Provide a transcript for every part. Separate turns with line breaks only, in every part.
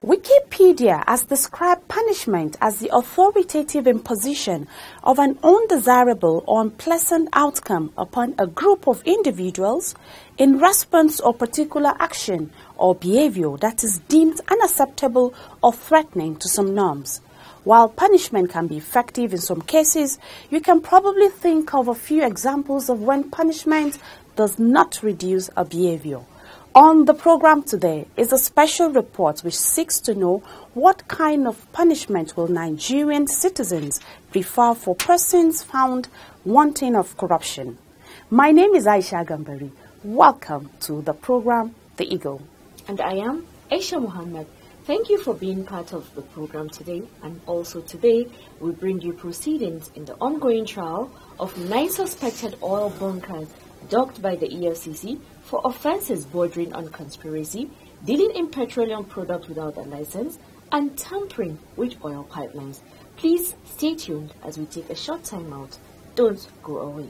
Wikipedia has described punishment as the authoritative imposition of an undesirable or unpleasant outcome upon a group of individuals in response to a particular action or behavior that is deemed unacceptable or threatening to some norms. While punishment can be effective in some cases, you can probably think of a few examples of when punishment does not reduce a behavior. On the program today is a special report which seeks to know what kind of punishment will Nigerian citizens prefer for persons found wanting of corruption. My name is Aisha Gambari. Welcome to the program, The Eagle.
And I am Aisha Muhammad. Thank you for being part of the program today. And also today, we bring you proceedings in the ongoing trial of 9 suspected oil bunkers docked by the EFCC for offences bordering on conspiracy, dealing in petroleum products without a license, and tampering with oil pipelines. Please stay tuned as we take a short time out. Don't go away.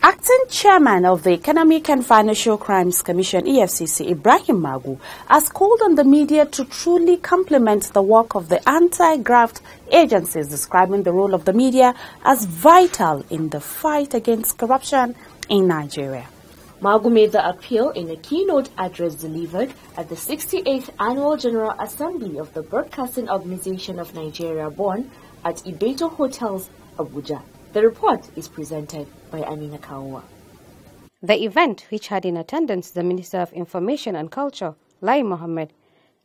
Acting Chairman of the Economic and Financial Crimes Commission, EFCC, Ibrahim Magu, has called on the media to truly complement the work of the anti-graft agencies, describing the role of the media as vital in the fight against corruption in Nigeria.
Magu made the appeal in a keynote address delivered at the 68th Annual General Assembly of the Broadcasting Organization of Nigeria, born at Ibeto Hotels, Abuja. The report is presented by Amina Kawa.
The event, which had in attendance the Minister of Information and Culture, Lai Mohammed,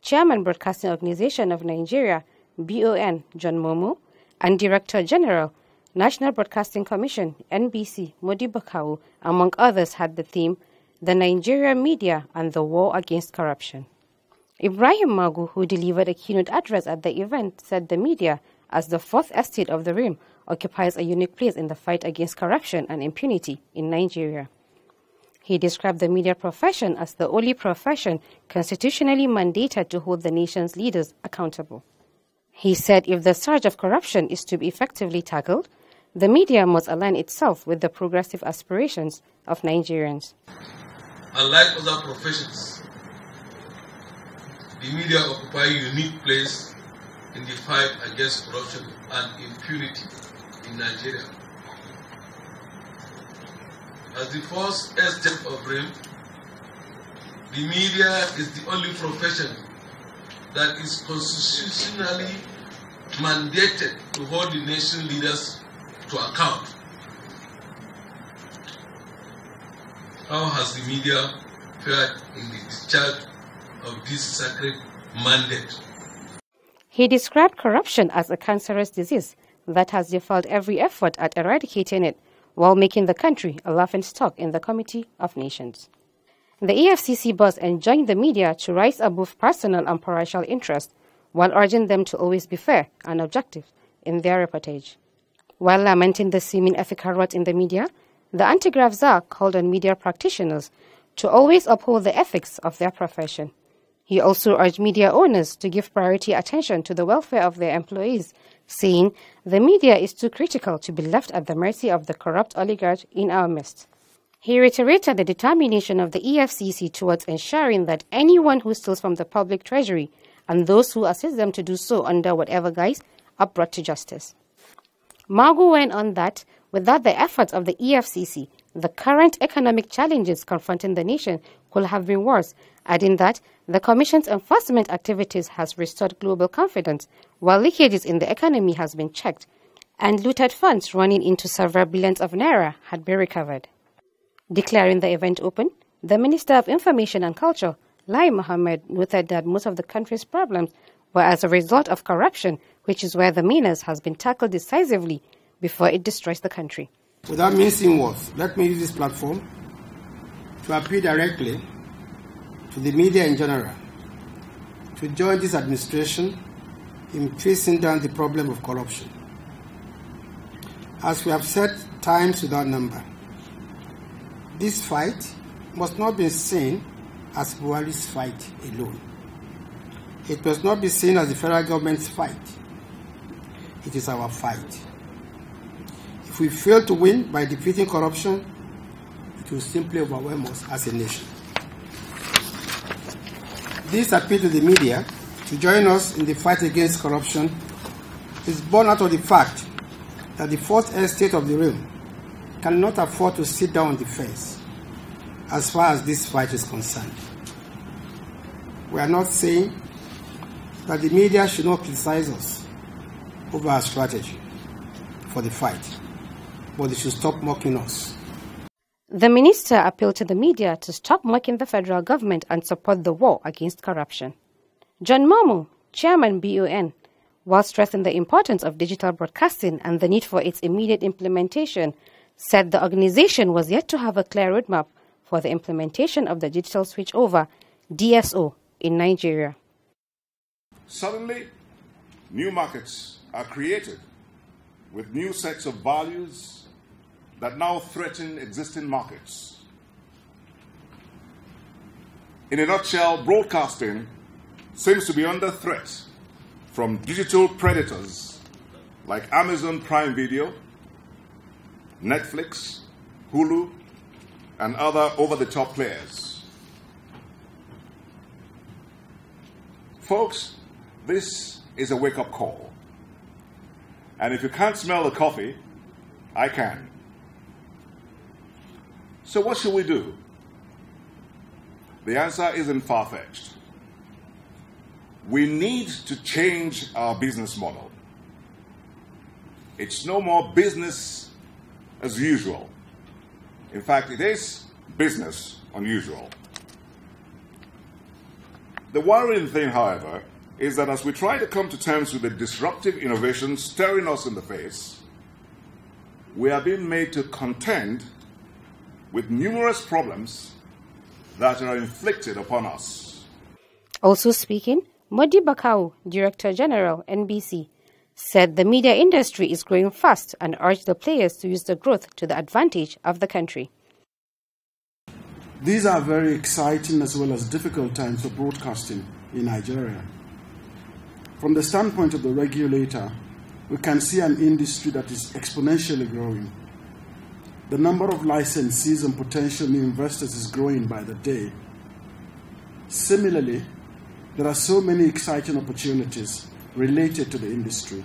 Chairman Broadcasting Organization of Nigeria, BON, John Momo, and Director General, National Broadcasting Commission, NBC, Modibo Kawu, among others, had the theme, The Nigerian Media and the War Against Corruption. Ibrahim Magu, who delivered a keynote address at the event, said the media, as the fourth estate of the realm, occupies a unique place in the fight against corruption and impunity in Nigeria. He described the media profession as the only profession constitutionally mandated to hold the nation's leaders accountable. He said if the surge of corruption is to be effectively tackled, the media must align itself with the progressive aspirations of Nigerians.
Unlike other professions, the media occupy a unique place in the fight against corruption and impunity in Nigeria. As the first estate of realm, the media is the only profession that is constitutionally mandated to hold the nation leaders to account. How has the media fared in the discharge of this sacred mandate?
He described corruption as a cancerous disease that has defiled every effort at eradicating it, while making the country a laughingstock in the Committee of Nations. The EFCC boss enjoined the media to rise above personal and parochial interests, while urging them to always be fair and objective in their reportage. While lamenting the seeming ethical rot in the media, the anti-graft czar called on media practitioners to always uphold the ethics of their profession. He also urged media owners to give priority attention to the welfare of their employees, saying the media is too critical to be left at the mercy of the corrupt oligarchs in our midst. He reiterated the determination of the EFCC towards ensuring that anyone who steals from the public treasury and those who assist them to do so under whatever guise are brought to justice. Magu went on that, without the efforts of the EFCC, the current economic challenges confronting the nation could have been worse, adding that the Commission's enforcement activities has restored global confidence, while leakages in the economy has been checked, and looted funds running into several billions of naira had been recovered. Declaring the event open, the Minister of Information and Culture, Lai Mohammed, noted that most of the country's problems were as a result of corruption, which is where the menace has been tackled decisively before it destroys the country.
Without mincing words, let me use this platform to appeal directly to the media in general to join this administration in facing down the problem of corruption. As we have said times without number, this fight must not be seen as Buhari's fight alone. It must not be seen as the federal government's fight. It is our fight. If we fail to win by defeating corruption, it will simply overwhelm us as a nation. This appeal to the media to join us in the fight against corruption is born out of the fact that the fourth estate of the realm cannot afford to sit down on the fence as far as this fight is concerned. We are not saying that the media should not criticize us over our strategy for the fight, but they should stop mocking us.
The minister appealed to the media to stop mocking the federal government and support the war against corruption. John Momo, chairman BON, while stressing the importance of digital broadcasting and the need for its immediate implementation, said the organization was yet to have a clear roadmap for the implementation of the digital switchover, DSO, in Nigeria.
Suddenly, new markets are created with new sets of values that now threaten existing markets. In a nutshell, broadcasting seems to be under threat from digital predators like Amazon Prime Video, Netflix, Hulu, and other over-the-top players. Folks, this is a wake-up call. And if you can't smell the coffee, I can. So what should we do? The answer isn't far-fetched. We need to change our business model. It's no more business as usual. In fact, it is business unusual. The worrying thing, however, is that as we try to come to terms with the disruptive innovation staring us in the face, we are being made to contend with numerous problems that are inflicted upon us.
Also speaking, Modi Bakau, Director General, NBC, said the media industry is growing fast and urged the players to use the growth to the advantage of the country.
These are very exciting as well as difficult times for broadcasting in Nigeria. From the standpoint of the regulator, we can see an industry that is exponentially growing. The number of licensees and potential new investors is growing by the day. Similarly, there are so many exciting opportunities related to the industry.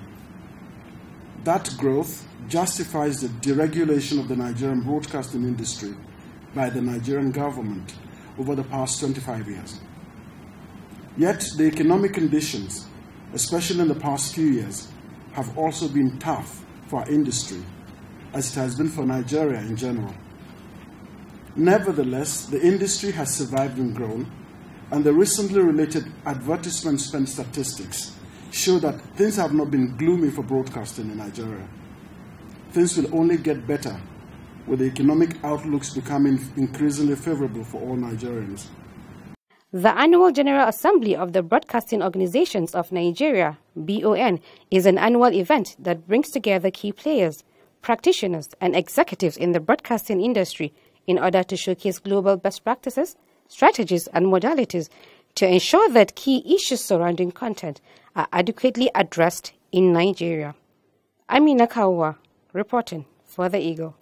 That growth justifies the deregulation of the Nigerian broadcasting industry by the Nigerian government over the past 25 years. Yet the economic conditions, especially in the past few years, have also been tough for our industry, as it has been for Nigeria in general. Nevertheless, the industry has survived and grown, and the recently related advertisement spend statistics show that things have not been gloomy for broadcasting in Nigeria. Things will only get better, with the economic outlooks becoming increasingly favorable for all Nigerians.
The Annual General Assembly of the Broadcasting Organizations of Nigeria, BON, is an annual event that brings together key players, practitioners, and executives in the broadcasting industry in order to showcase global best practices, strategies, and modalities to ensure that key issues surrounding content are adequately addressed in Nigeria. Amina Kawa, reporting for The Eagle.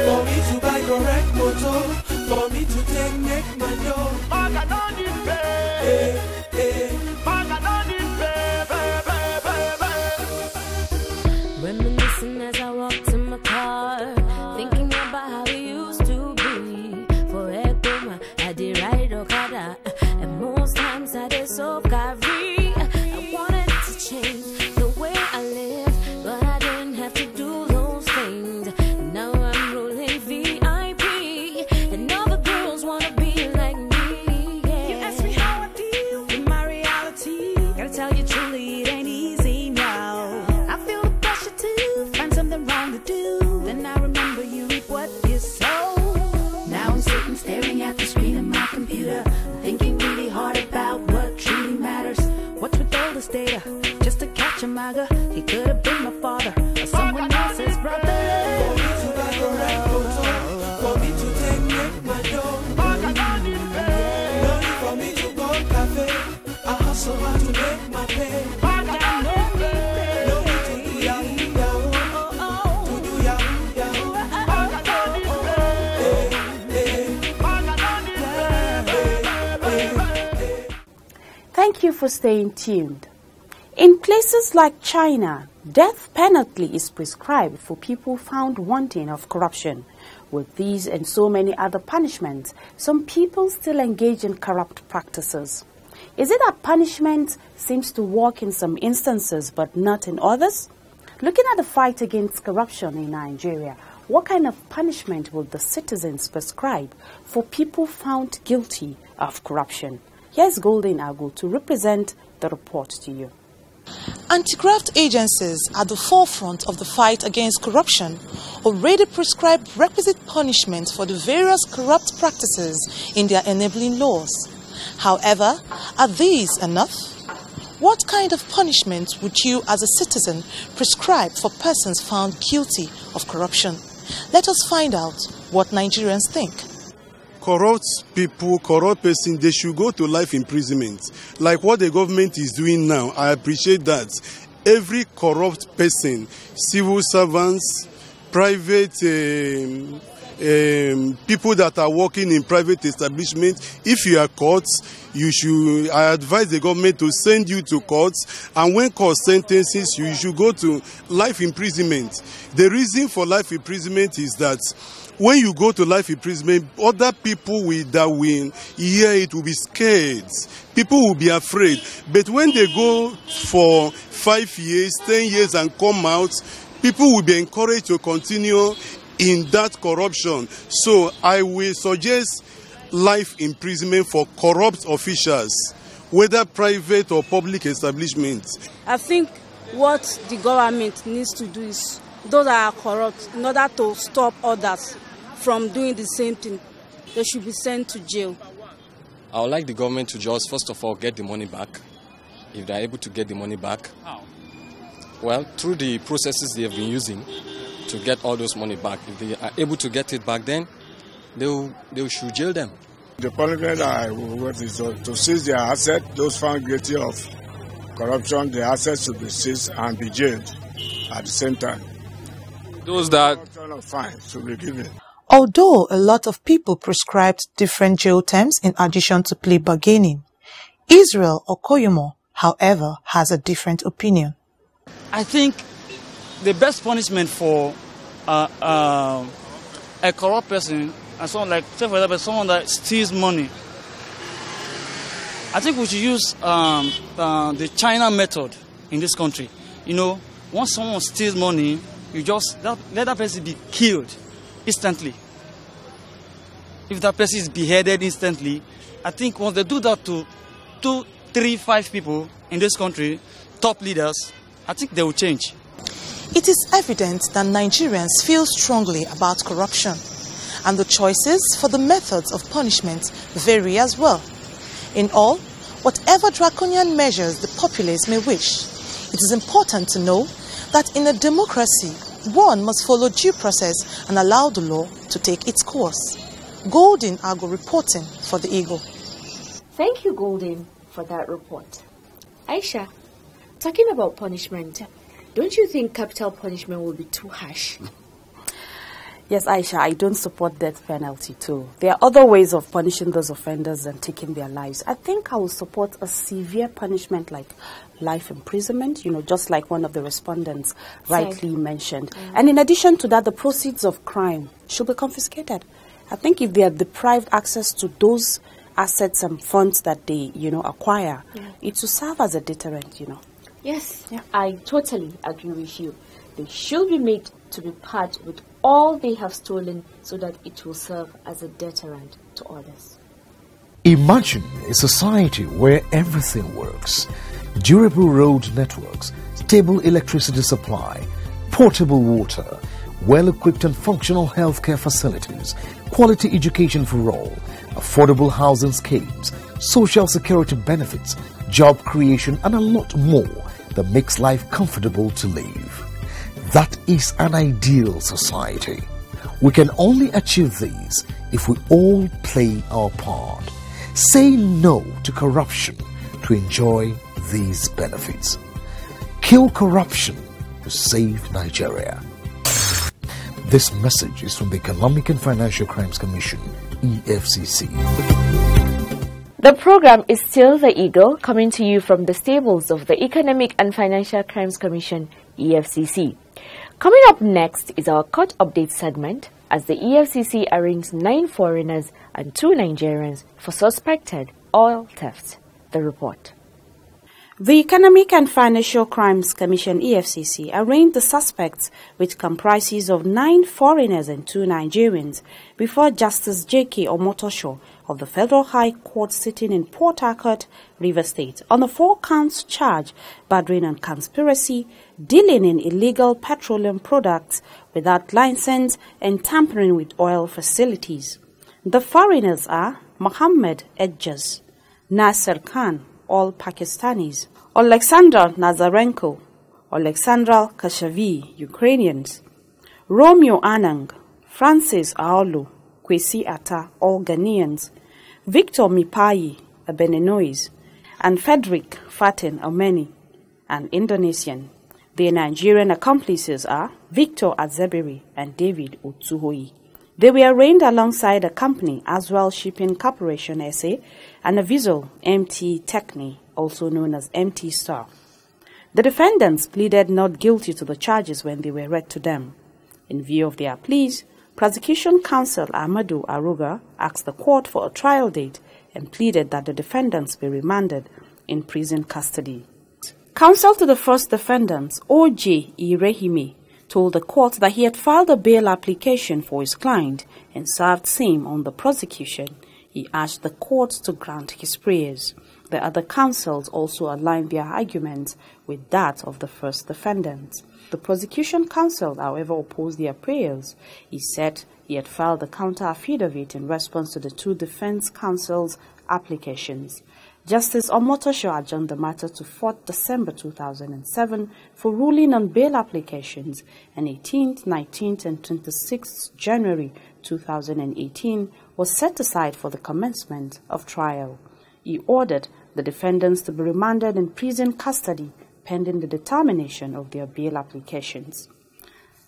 For me to buy correct motor, for me to take make my dough, Maga don't need pay. Maga don't need pay.
Reminiscing as I walk to my car, thinking about how we used to be. For Ekoma, I did ride Okada, and most times I did so carry. I wanted to change the way I live, but I didn't have to do those things. Now I'm rolling VIP, and all the girls wanna be like me. maga. He could have been my father or someone else's brother.
For me to buy correct motor, for me to take make my dough. No need for me to go cafe. I hustle hard to make my pay. No need to do yahoo yahoo, to do yahoo yahoo.
Thank you for staying tuned. In places like China, death penalty is prescribed for people found wanting of corruption. With these and so many other punishments, some people still engage in corrupt practices. Is it that punishment seems to work in some instances but not in others? Looking at the fight against corruption in Nigeria, what kind of punishment will the citizens prescribe for people found guilty of corruption? Here's Golden Agu to represent the report to you.
Anti-graft agencies at the forefront of the fight against corruption already prescribe requisite punishment for the various corrupt practices in their enabling laws. However, are these enough? What kind of punishment would you as a citizen prescribe for persons found guilty of corruption? Let us find out what Nigerians think.
Corrupt people, corrupt persons, they should go to life imprisonment. Like what the government is doing now, I appreciate that. Every corrupt person, civil servants, private people that are working in private establishments, if you are caught, I advise the government to send you to courts, and when court sentences you, you should go to life imprisonment. The reason for life imprisonment is that when you go to life imprisonment, other people that will hear it will be scared. People will be afraid. But when they go for 5 years, 10 years and come out, people will be encouraged to continue in that corruption. So I will suggest life imprisonment for corrupt officials, whether private or public establishments.
I think what the government needs to do is those that are corrupt, in order to stop others from doing the same thing, they should be sent to jail.
I would like the government to just, first of all, get the money back. If they are able to get the money back, well, through the processes they have been using to get all those money back, if they are able to get it back, then they should jail them.
The punishment I want is to seize their assets. Those found guilty of corruption, the assets should be seized and be jailed at the same time.
Those that
fine should be given.
Although a lot of people prescribed different jail terms in addition to plea bargaining, Israel Okoyomo, however, has a different opinion.
I think the best punishment for a corrupt person, and someone like, say for example, someone that steals money, I think we should use the China method in this country. You know, once someone steals money, you just let that person be killed instantly. If that person is beheaded instantly, I think once they do that to 2, 3, 5 people in this country, top leaders, I think they will change.
It is evident that Nigerians feel strongly about corruption, and the choices for the methods of punishment vary as well. In all, whatever draconian measures the populace may wish, it is important to know that in a democracy, one must follow due process and allow the law to take its course. Golden Agu reporting for the Eagle.
Thank you, Golden, for that report. Aisha, talking about punishment, don't you think capital punishment will be too harsh?
Yes, Aisha, I don't support death penalty too. There are other ways of punishing those offenders than taking their lives. I think I will support a severe punishment like life imprisonment, just like one of the respondents rightly mentioned. And in addition to that, the proceeds of crime should be confiscated. I think if they are deprived access to those assets and funds that they, acquire, it will serve as a deterrent,
Yes, I totally agree with you. They should be made to be part with all they have stolen so that it will serve as a deterrent to others.
Imagine a society where everything works. Durable road networks, stable electricity supply, portable water, well-equipped and functional healthcare facilities, quality education for all, affordable housing schemes, social security benefits, job creation and a lot more. that makes life comfortable to live. That is an ideal society. We can only achieve this if we all play our part. Say no to corruption to enjoy these benefits. Kill corruption to save Nigeria. This message is from the Economic and Financial Crimes Commission, EFCC.
The program is still The Eagle, coming to you from the stables of the Economic and Financial Crimes Commission, EFCC. Coming up next is our court update segment, as the EFCC arraigns 9 foreigners and 2 Nigerians for suspected oil theft. The report.
The Economic and Financial Crimes Commission, EFCC, arraigned the suspects, which comprises of 9 foreigners and 2 Nigerians, before Justice J.K. Omotosho of the Federal High Court sitting in Port Harcourt, Rivers State, on the 4 counts charge bordering on conspiracy, dealing in illegal petroleum products without license, and tampering with oil facilities. The foreigners are Mohammed Edjas, Nasser Khan, all Pakistanis, Alexander Nazarenko, Alexandra Kashavi, Ukrainians, Romeo Anang, Francis Aolu, Kwesi Atta, all Ghanaians, Victor Mipai, a Beninois, and Frederick Fatin Omeni, an Indonesian. Their Nigerian accomplices are Victor Azebiri and David Utsuhoi. They were arraigned alongside a company, Aswell Shipping Corporation SA, and a vessel, MT Techni, also known as MT Star. The defendants pleaded not guilty to the charges when they were read to them. In view of their pleas, Prosecution Counsel Ahmadu Aruga asked the court for a trial date and pleaded that the defendants be remanded in prison custody. Counsel to the first defendants, O.J. Irehime, told the court that he had filed a bail application for his client and served same on the prosecution. He asked the court to grant his prayers. The other counsels also aligned their arguments with that of the first defendant. The prosecution counsel, however, opposed their prayers. He said he had filed a counter affidavit in response to the 2 defense counsels' applications. Justice Omotosho adjourned the matter to 4th December 2007 for ruling on bail applications, and 18th, 19th, and 26th January 2018 was set aside for the commencement of trial. He ordered the defendants to be remanded in prison custody pending the determination of their bail applications.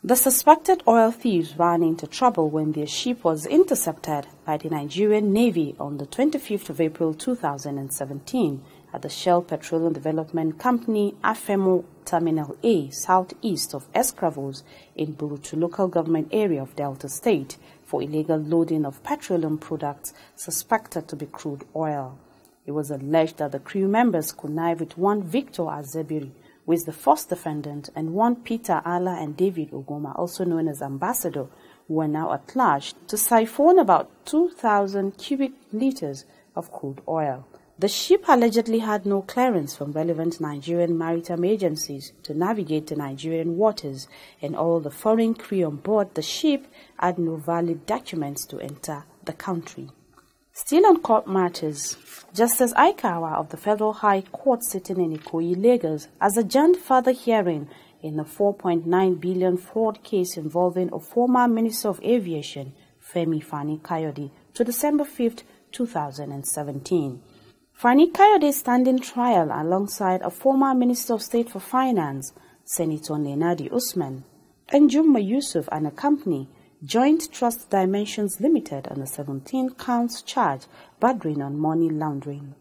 The suspected oil thieves ran into trouble when their ship was intercepted by the Nigerian Navy on the 25th of April 2017 at the Shell Petroleum Development Company Afemo Terminal A, southeast of Escravos in Burutu local government area of Delta State for illegal loading of petroleum products suspected to be crude oil. It was alleged that the crew members connived with one Victor Azebiri, who is the first defendant, and one Peter Ala and David Ogoma, also known as Ambassador, who are now at large, to siphon about 2,000 cubic liters of crude oil. The ship allegedly had no clearance from relevant Nigerian maritime agencies to navigate the Nigerian waters, and all the foreign crew on board the ship had no valid documents to enter the country. Still on court matters, Justice Aikawa of the Federal High Court sitting in Ikoyi, Lagos, has adjourned further hearing in a 4.9 billion fraud case involving a former Minister of Aviation, Femi Fani-Kayode, to December 5, 2017. Fani-Kayode is standing trial alongside a former Minister of State for Finance, Senator Nenadi Usman, and Juma Yusuf and a company, Joint Trust Dimensions Limited, on a 17 counts charge bordering on money laundering.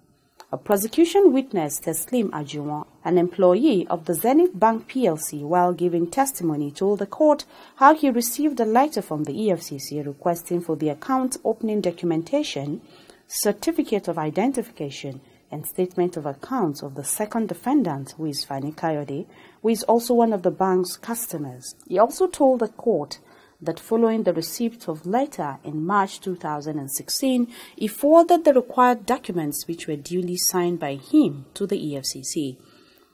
A prosecution witness, Teslim Ajuwon, an employee of the Zenith Bank PLC, while giving testimony, told the court how he received a letter from the EFCC requesting for the account opening documentation, certificate of identification, and statement of accounts of the second defendant, who is Fani-Kayode, who is also one of the bank's customers. He also told the court that following the receipt of letter in March 2016, he forwarded the required documents which were duly signed by him to the EFCC.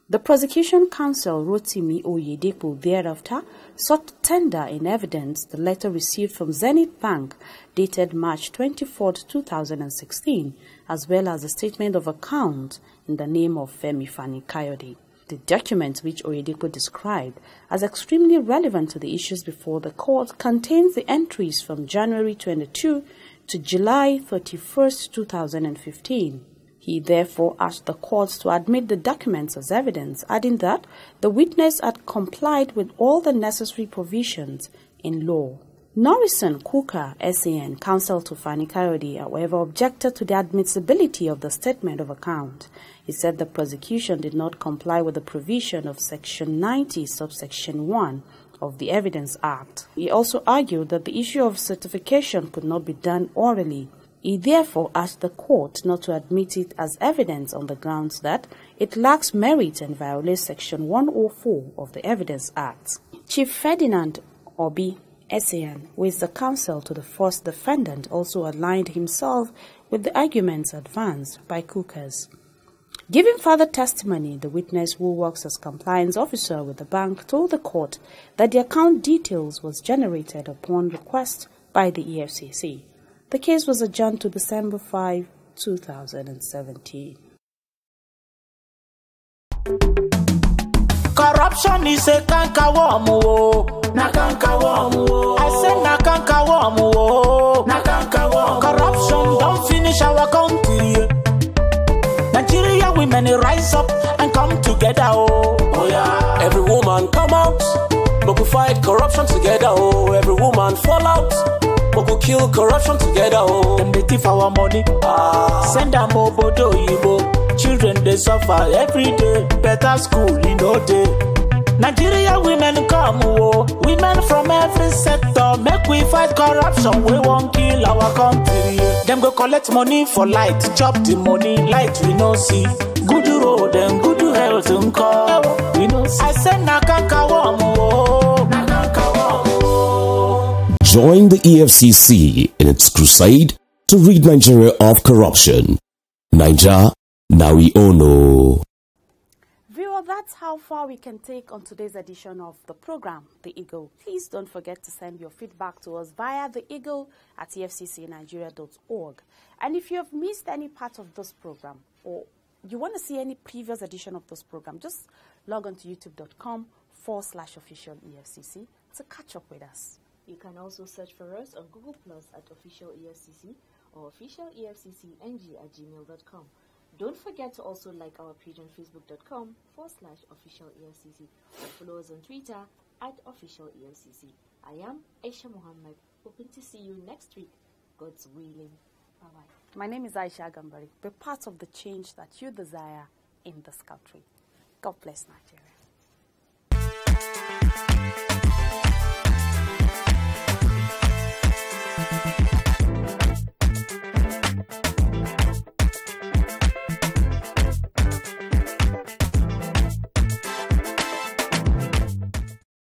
The prosecution counsel, Rotimi Oyedepo, thereafter sought to tender in evidence the letter received from Zenith Bank dated March 24, 2016, as well as a statement of account in the name of Femi Fani-Kayode. The document, which Oyedepo described as extremely relevant to the issues before the court, contains the entries from January 22 to July 31, 2015. He therefore asked the court to admit the documents as evidence, adding that the witness had complied with all the necessary provisions in law. Norrison Kuka, SAN, counsel to Fani Kayode, however, objected to the admissibility of the statement of account. He said the prosecution did not comply with the provision of Section 90, subsection 1 of the Evidence Act. He also argued that the issue of certification could not be done orally. He therefore asked the court not to admit it as evidence on the grounds that it lacks merit and violates Section 104 of the Evidence Act. Chief Ferdinand Obi, SAN, who is the counsel to the first defendant, also aligned himself with the arguments advanced by Kukas. Giving further testimony, the witness, who works as compliance officer with the bank, told the court that the account details was generated upon request by the EFCC. The case was adjourned to December 5, 2017.
Corruption is a cankerworm, na cankerworm. I said na cankerworm, na cankerworm. Corruption don't finish our country. Nigeria women rise up and come together, oh yeah.
Every woman come out, but we fight corruption together, oh. Every woman fall out, but we kill corruption together, oh.
Them they thief our money, send them obodo yibo. Children they suffer every day, better school in no day. Nigeria women come, oh, women from every sector, make we fight corruption, we won't kill our country. Them go collect money for light, chop the money, light we no see. Good road and good health and call, we no see. I said na cankerworm, oh, na cankerworm, oh.
Join the EFCC in its crusade to rid Nigeria of corruption. Naija, now we all know.
Viewer, that's how far we can take on today's edition of the program, The Eagle. Please don't forget to send your feedback to us via theeagle@efccnigeria.org. And if you have missed any part of this program, or you want to see any previous edition of this program, just log on to youtube.com/official EFCC to catch up with us.
You can also search for us on Google Plus at Official EFCC or Official EFCCNG@gmail.com. Don't forget to also like our page on Facebook.com/Official EFCC or follow us on Twitter @Official EFCC. I am Aisha Muhammad, hoping to see you next week, God's willing. Bye-bye.
My name is Aisha Gambari. Be part of the change that you desire in this country. God bless Nigeria.